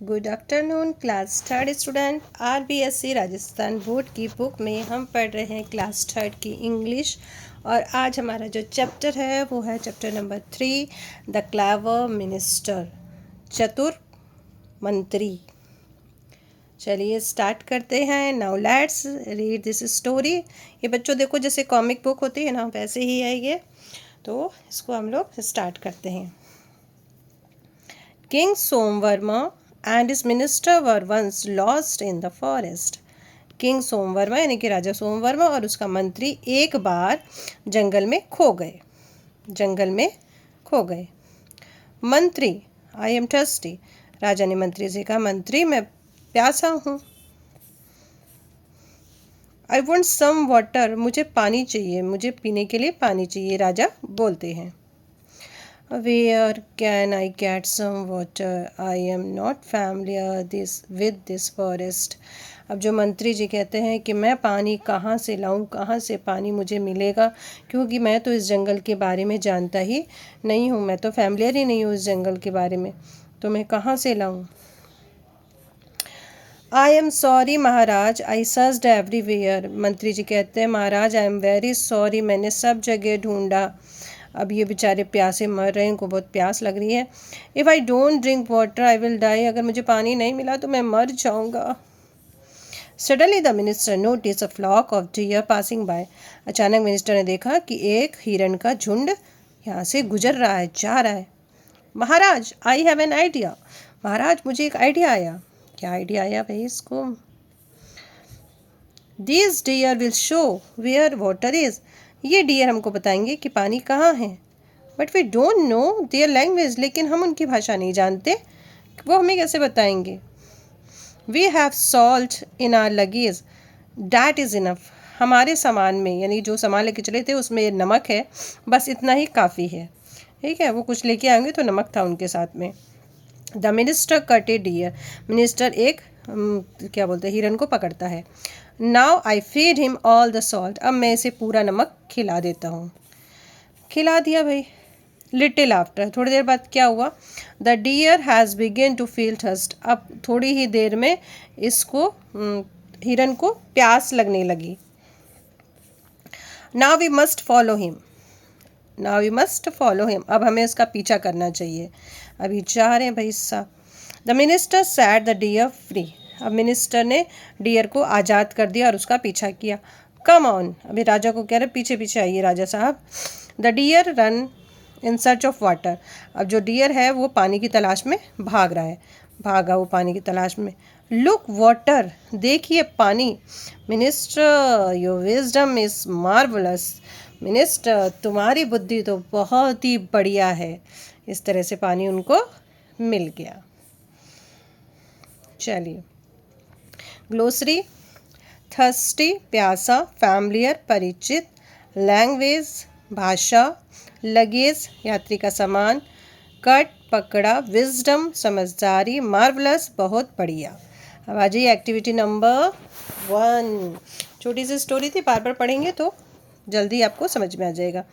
Good afternoon class third student. RBSC Rajasthan board की book में हम पढ़ रहे हैं क्लास थर्ड की इंग्लिश। और आज हमारा जो चैप्टर है वो है chapter number 3, the clever minister, चतुर मंत्री। चलिए स्टार्ट करते हैं। Now let's read this story. ये बच्चों देखो जैसे कॉमिक बुक होती है ना, वैसे ही है ये, तो इसको हम लोग स्टार्ट करते हैं। King Somvarma and his minister were once lost in the forest. King Somvarma यानी कि राजा सोमवर्मा और उसका मंत्री एक बार जंगल में खो गए। मंत्री, आई एम थर्स्टी। राजा ने मंत्री से कहा, मंत्री मैं प्यासा हूँ। आई वॉन्ट सम वाटर, मुझे पानी चाहिए, मुझे पीने के लिए पानी चाहिए, राजा बोलते हैं। Where can I get some water? I am not familiar with this forest. अब जो मंत्री जी कहते हैं कि मैं पानी कहाँ से लाऊं, कहाँ से पानी मुझे मिलेगा, क्योंकि मैं तो इस जंगल के बारे में जानता ही नहीं हूँ, मैं तो फैमिलियर ही नहीं हूँ इस जंगल के बारे में, तो मैं कहाँ से लाऊं। I am sorry Maharaj, I searched everywhere. मंत्री जी कहते हैं, महाराज आई एम वेरी सॉरी, मैंने सब जगह ढूंढा। अब ये बेचारे प्यासे मर रहे हैं, इनको बहुत प्यास लग रही है। If I don't drink water I will die, अगर मुझे पानी नहीं मिला तो मैं मर जाऊंगा। Suddenly the minister notice a flock of deer passing by. अचानक मिनिस्टर ने देखा कि एक हिरन का झुंड यहाँ से गुजर रहा है, जा रहा है। महाराज आई हैव एन आइडिया, महाराज मुझे एक आइडिया आया। क्या आइडिया आया भाई इसको? These deer will show where water is. ये डियर हमको बताएंगे कि पानी कहाँ है। But we don't know their language, लेकिन हम उनकी भाषा नहीं जानते, वो हमें कैसे बताएंगे। We have salt in our luggage, that is enough. हमारे सामान में, यानी जो सामान लेके चले थे उसमें नमक है, बस इतना ही काफ़ी है। ठीक है, वो कुछ लेके आएंगे तो नमक था उनके साथ में। The minister cut a deer, minister एक क्या बोलते हैं, हिरन को पकड़ता है। Now I feed him all the salt, अब मैं इसे पूरा नमक खिला देता हूँ। खिला दिया भाई। लिटिल आफ्टर, थोड़ी देर बाद क्या हुआ? The deer has begun to feel thirst, अब थोड़ी ही देर में इसको हिरन को प्यास लगने लगी। Now we must follow him, अब हमें उसका पीछा करना चाहिए। अभी जा रहे हैं भाई साहब। The minister set the deer free, अब मिनिस्टर ने डियर को आज़ाद कर दिया और उसका पीछा किया। कम ऑन, अभी राजा को कह रहे पीछे पीछे आइए राजा साहब। The deer run in search of water, अब जो डियर है वो पानी की तलाश में भागा वो पानी की तलाश में। लुक वाटर, देखिए पानी। Minister your wisdom is marvellous, minister तुम्हारी बुद्धि तो बहुत ही बढ़िया है। इस तरह से पानी उनको मिल गया। चलिए ग्लोसरी, थर्स्टी प्यासा, फैमिलियर परिचित, लैंग्वेज भाषा, लगेज यात्री का सामान, कट पकड़ा, विजडम समझदारी, मार्वलस बहुत बढ़िया। अब आ जाइए एक्टिविटी नंबर 1। छोटी सी स्टोरी थी, बार बार पढ़ेंगे तो जल्दी आपको समझ में आ जाएगा।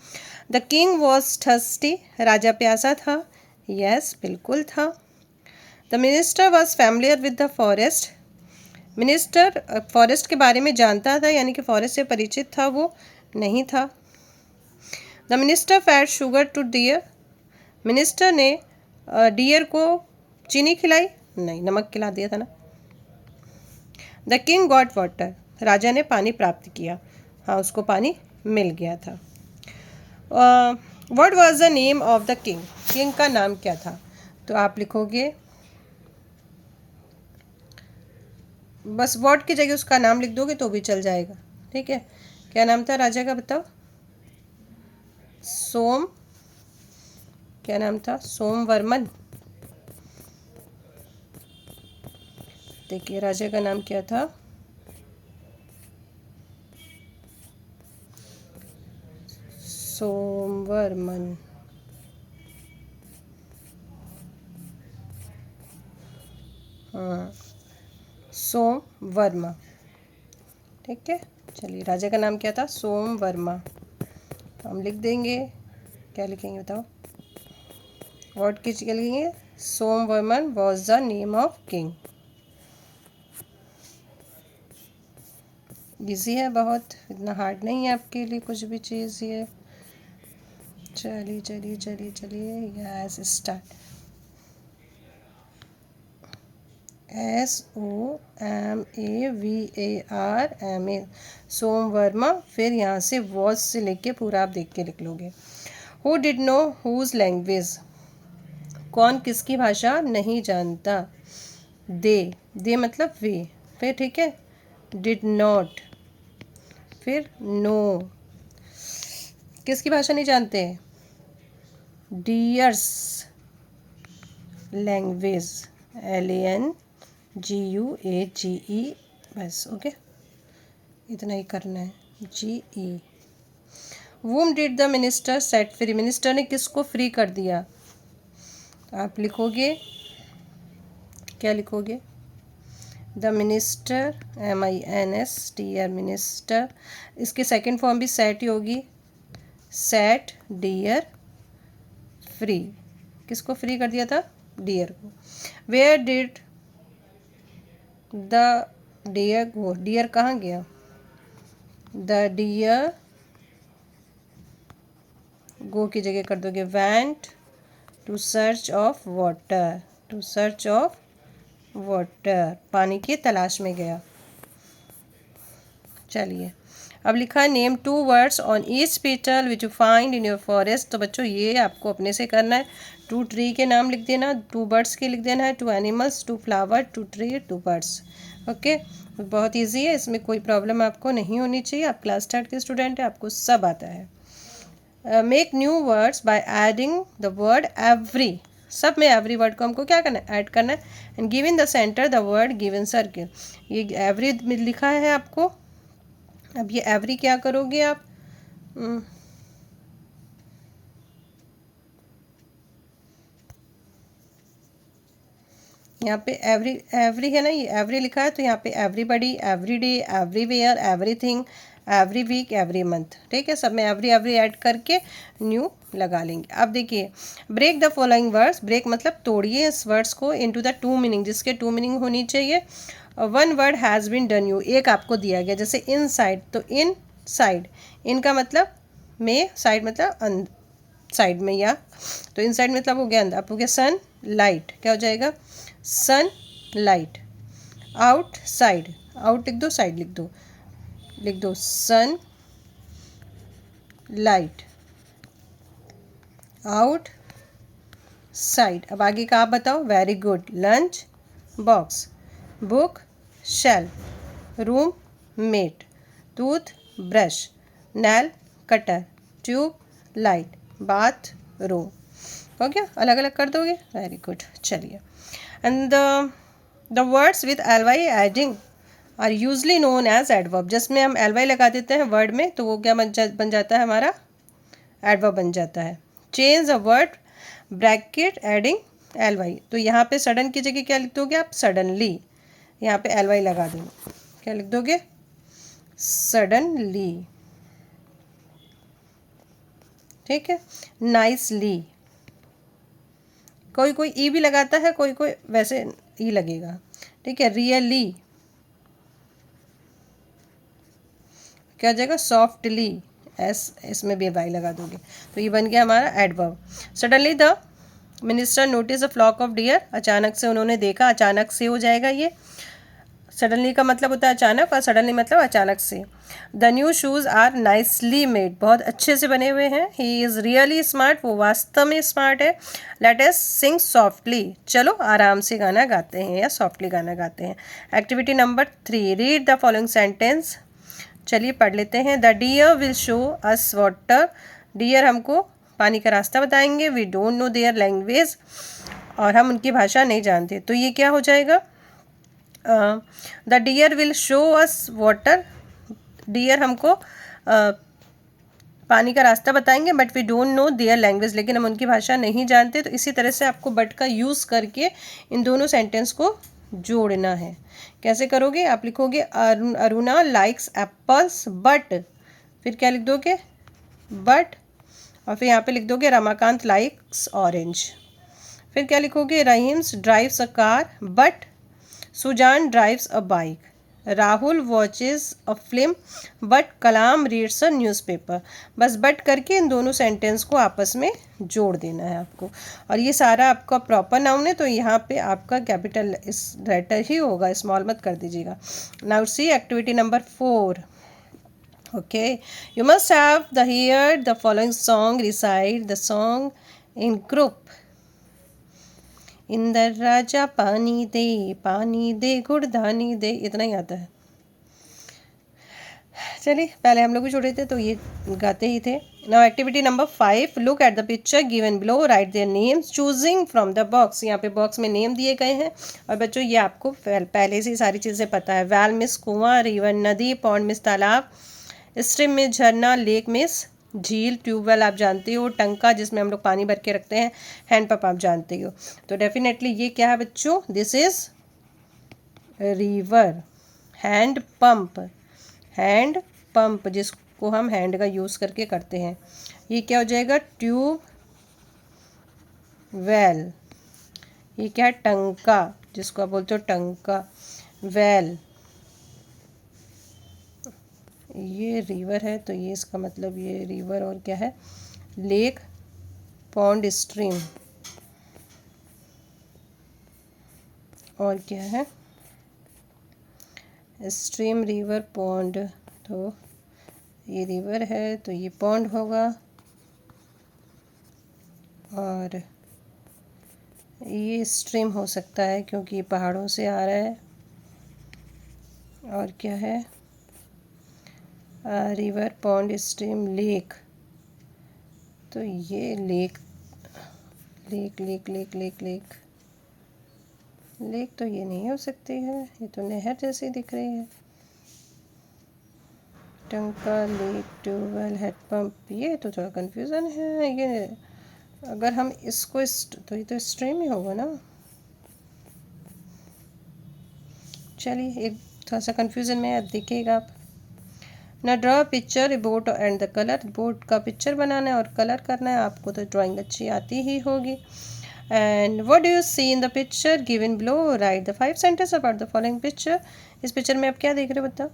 द किंग वॉज थर्स्टी, राजा प्यासा था। यस बिल्कुल था। The minister was familiar with the forest, minister forest के बारे में जानता था, यानी कि फॉरेस्ट से परिचित था, वो नहीं था। The minister fed sugar to deer, minister ने डियर को चीनी खिलाई, नहीं नमक खिला दिया था ना। द किंग गॉट वाटर, राजा ने पानी प्राप्त किया, हाँ उसको पानी मिल गया था। What was the name of the king, king का नाम क्या था? तो आप लिखोगे, बस व्हाट की जगह उसका नाम लिख दोगे तो भी चल जाएगा। ठीक है, क्या नाम था राजा का बताओ? क्या नाम था? सोमवर्मन। देखिए राजा का नाम क्या था? सोमवर्मन। हाँ सोमवर्मा। ठीक है, चलिए राजा का नाम क्या था? सोमवर्मा। हम लिख देंगे, क्या लिखेंगे बताओ? व्हाट की जगह लिखेंगे? Somvarman was the name of king. Easy है बहुत, इतना हार्ड नहीं है आपके लिए कुछ भी चीज़ ये। चलिए चलिए चलिए चलिए, यस स्टार्ट। SOMAVARMA, सोमवर्मा। फिर यहाँ से वॉज से लेके पूरा आप देख के लिख लोगे। Who did know whose language, कौन किसकी भाषा नहीं जानता। दे मतलब वे। फिर ठीक है, डिड नॉट, फिर नो, किसकी भाषा नहीं जानते, डियर्स लैंग्वेज, LANGUAGE, बस ओके, इतना ही करना है, GE। Whom did the minister set free, minister ने किसको फ्री कर दिया। आप लिखोगे, क्या लिखोगे, द मिनिस्टर, MINSTR, मिनिस्टर। इसकी सेकंड फॉर्म भी सेट ही होगी, सेट डियर फ्री, किसको फ्री कर दिया था, डियर को। Where did the deer go, deer कहाँ गया, द डियर, गो की जगह कर दोगे went, to search of water, to search of water, पानी की तलाश में गया। चलिए अब लिखा है name 2 words on each petal which you find in your forest. तो बच्चों ये आपको अपने से करना है, 2 ट्री के नाम लिख देना, 2 बर्ड्स के लिख देना है, 2 animals, 2 flower, 2 tree, 2 birds. Okay, बहुत ईजी है, इसमें कोई प्रॉब्लम आपको नहीं होनी चाहिए। आप क्लास 3 के स्टूडेंट हैं, आपको सब आता है। Make new words by adding the word every, सब में एवरी वर्ड को हमको क्या करना है, ऐड करना है। And give in the centre the word given circle, ये एवरी लिखा है आपको। अब ये एवरी क्या करोगे आप, यहाँ पे एवरी एवरी है ना, ये एवरी लिखा है, तो यहाँ पे everybody, every day, everywhere, everything, every week, every month. ठीक है, सब में एवरी एवरी ऐड करके न्यू लगा लेंगे। अब देखिए, break the following words, break मतलब तोड़िए इस वर्ड्स को इनटू द 2 मीनिंग, जिसके 2 मीनिंग होनी चाहिए। 1 word has been done you, एक आपको दिया गया, जैसे इन साइड, तो इन साइड, इनका मतलब में, साइड मतलब साइड में, या तो इन साइड मतलब हो गया अंदर। अब हो गया सन लाइट, क्या हो जाएगा, sun light. Out side, out लिख दो, साइड लिख दो, लिख दो सन लाइट, आउट साइड। अब आगे का आप बताओ, very good, lunch box, book shelf, room mate, tooth brush, nail cutter, tube light, bath room. हो गया, अलग अलग कर दोगे, वेरी गुड। चलिए, and the words with ly ending are usually known as adverb, जिसमें हम ly लगा देते हैं वर्ड में, तो वो क्या बन जाता है, हमारा एडवर्ब बन जाता है। Change a word bracket adding ly, तो यहाँ पे सडन की जगह क्या लिख दोगे आप, सडनली, यहाँ पे ly लगा देंगे, क्या लिख दोगे, सडनली। ठीक है, नाइसली, कोई कोई ई भी लगाता है, कोई कोई वैसे ई लगेगा। ठीक है, रियली, क्या हो जाएगा, सॉफ्टली, इसमें भी वाई लगा दोगे, तो ये बन गया हमारा adverb. Suddenly the minister notice a flock of deer, अचानक से उन्होंने देखा, अचानक से हो जाएगा ये। सडनली का मतलब होता है अचानक, और सडनली मतलब अचानक से। The new shoes are nicely made, बहुत अच्छे से बने हुए हैं। ही इज़ रियली स्मार्ट, वो वास्तव में स्मार्ट है। लेट अस सिंग सॉफ्टली, चलो आराम से गाना गाते हैं या सॉफ्टली गाना गाते हैं। Activity number 3, read the following sentence, चलिए पढ़ लेते हैं। The deer will show us water, deer हमको पानी का रास्ता बताएंगे। We don't know their language, और हम उनकी भाषा नहीं जानते, तो ये क्या हो जाएगा, the deer will show us water, deer हमको पानी का रास्ता बताएंगे, but we don't know their language, लेकिन हम उनकी भाषा नहीं जानते। तो इसी तरह से आपको बट का यूज़ करके इन दोनों सेंटेंस को जोड़ना है। कैसे करोगे, आप लिखोगे अरुणा लाइक्स एप्पल्स बट, फिर क्या लिख दोगे, बट, और फिर यहाँ पे लिख दोगे रमाकांत लाइक्स ऑरेंज। फिर क्या लिखोगे, Rahims drives a car but Sujan drives a bike, Rahul watches a film but Kalam reads a newspaper. बस बट करके इन दोनों सेंटेंस को आपस में जोड़ देना है आपको। और ये सारा आपका प्रॉपर नाउन है तो यहाँ पे आपका कैपिटल इस लेटर ही होगा, स्मॉल मत कर दीजिएगा। Now see activity number 4। Okay, you must have the heard the following song. Recite the song in group. Indar राजा पानी दे गुड़धानी दे, इतना ही आता है। चलिए पहले हम लोग भी छोटे थे तो ये गाते ही थे। Now activity number 5, look at the picture given below, right their names choosing from the box. यहाँ पे बॉक्स में नेम दिए गए हैं और बच्चों ये आपको पहले से सारी चीज़ें पता है। वैल मिस कुआं, रिवर नदी, पौंड मिस तालाब, स्ट्रीम में झरना, लेक मिस झील, ट्यूबवेल आप जानते हो, टंका जिसमें हम लोग पानी भर के रखते हैं, हैंडपंप आप जानते हो। तो डेफिनेटली ये क्या है बच्चों, this is river. Hand pump जिसको हम हैंड का यूज़ करके करते हैं, ये क्या हो जाएगा, ट्यूब वेल। ये क्या है, टंका जिसको आप बोलते हो टंका, वेल। ये रिवर है तो ये इसका मतलब ये रिवर, और क्या है, लेक, पॉन्ड, स्ट्रीम, और क्या है, स्ट्रीम, रिवर, पॉन्ड। तो ये रिवर है तो ये पॉन्ड होगा, और ये स्ट्रीम हो सकता है क्योंकि ये पहाड़ों से आ रहा है, और क्या है, रिवर, पॉन्ड, स्ट्रीम, लेक। तो ये lake lake lake lake lake lake lake तो ये नहीं हो सकती है, ये तो नहर जैसी दिख रही है। टंका, लेक, ट्यूबवेल, हेडपम्प, ये तो थोड़ा कंफ्यूजन है। ये अगर हम इसको तो ये तो स्ट्रीम ही होगा ना। चलिए एक थोड़ा सा कंफ्यूजन में अब देखिएगा आप। ना draw picture boat and the colour, boat का पिक्चर बनाना है और कलर करना है। आपको तो ड्राइंग अच्छी आती ही होगी। And what do you see in the picture given below, write the 5 sentence about the following picture. इस पिक्चर में आप क्या देख रहे हो बताओ।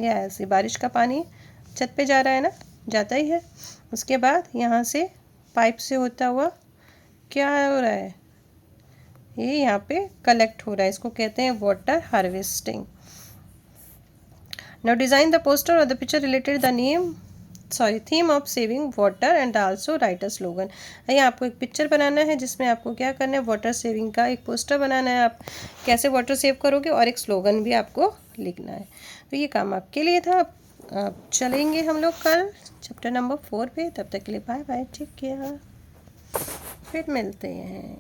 यस, ये बारिश का पानी छत पे जा रहा है ना, जाता ही है। उसके बाद यहाँ से पाइप से होता हुआ क्या हो रहा है, ये यहाँ पे कलेक्ट हो रहा है, इसको कहते हैं water harvesting. Now design the poster or the picture related the theme of saving water and also write a slogan। यहाँ आपको एक पिक्चर बनाना है जिसमें आपको क्या करना है, वाटर सेविंग का एक पोस्टर बनाना है। आप कैसे वाटर सेव करोगे और एक स्लोगन भी आपको लिखना है। तो ये काम आपके लिए था। अब चलेंगे हम लोग कल चैप्टर नंबर 4 पे। तब तक के लिए बाय बाय, टेक केयर, फिर मिलते हैं।